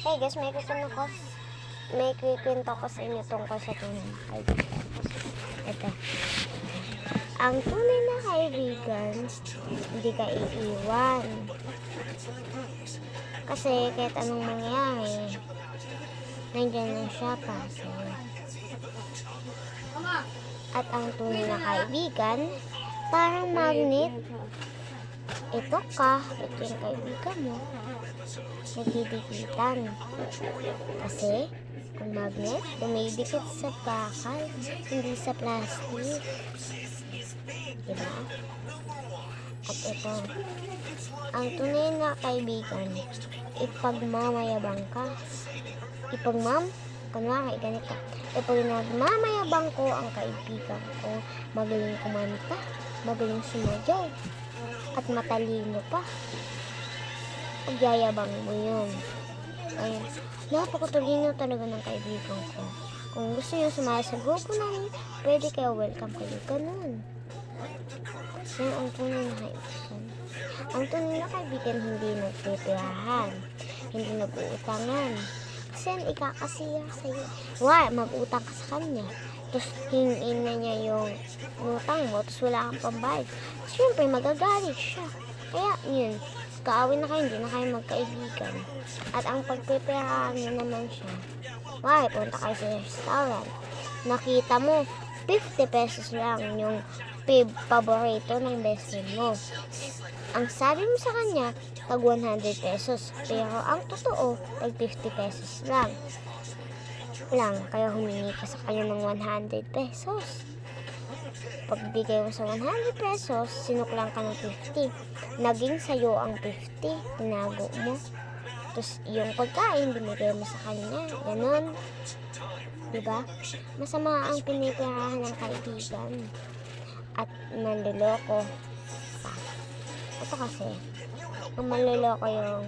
Hey guys, may kikwento ko sa inyo tungkol sa tunay na kaibigan. Ito. Ang tunay na kaibigan, hindi ka iiwan. Kasi kahit anong mangyari, nandiyan lang siya para sa'yo. At ang tunay na kaibigan, parang magnet. Ito ka, ito yung kaibigan mo. Nagdidikitan. Kasi, kung magnet, dumidikit sa bakal, hindi sa plastic. Diba? At ito, ang tunay na kaibigan, ipagmamayabang ka. Kunwari, ganito. Ipag nagmamayabang ko ang kaibigan ko, magaling kumanta, magaling sumayaw, at matalino pa. Pagyayabang mo yun. Ayun. Napakatalino talaga ng kaibigan ko. Kung gusto nyo sumali sa grupo namin, pwede kayo, welcome kayo. Ganun. Kasi ang tunay na kaibigan. Ang tunay na kaibigan hindi nagtitirahan. Hindi nag-uutangan. Kasi yan ikakasiya sa'yo. Mag-utang ka sa kanya. Tapos hingin na niya yung utang mo. Tapos wala kang pambayad. Siyempre magagalit siya. Kaya yun. Kaawin na kayo, hindi na kayo magkaibigan. At ang pagpipirahan nyo naman siya. Punta kayo sa restaurant. Nakita mo, 50 pesos lang yung paborito ng best friend mo. Ang sabi mo sa kanya, tag 100 pesos. Pero ang totoo, tag 50 pesos lang. Kaya humingi ka sa kanya ng 100 pesos. Pagbigay mo sa 100 pesos, sinuklang ka ng 50. Naging sayo ang 50. Tinago mo. Tapos yung pagkain, binigay mo sa kanya. Ganon. Diba? Masama ang pinipirahan ng kaibigan. At manloloko pa. Ito kasi, ang manloloko yung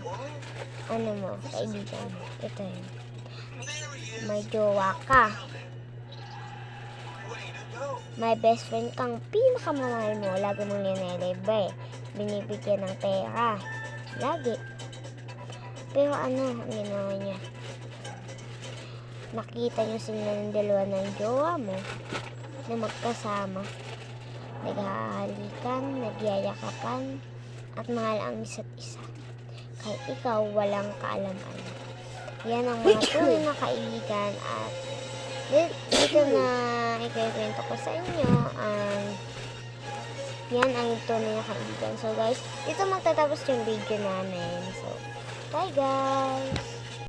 kaibigan. Ito yun. May jowa ka. May best friend kang pinakamamahal mo. Lagi mong linelibre. Binibigyan ng pera. Lagi. Pero ang ginawa niya? Nakita niyo sila ng dalawa ng jowa mo na magkasama. Naghahalikan, nagyayakapan, at mahal ang isa't isa. Kaya ikaw walang kaalam-alam. Yan ang mga tunay na kaibigan at dito na ikikwento ko sa inyo yan ang tunay na kaibigan. So guys, dito magtatapos yung video namin. So, bye guys!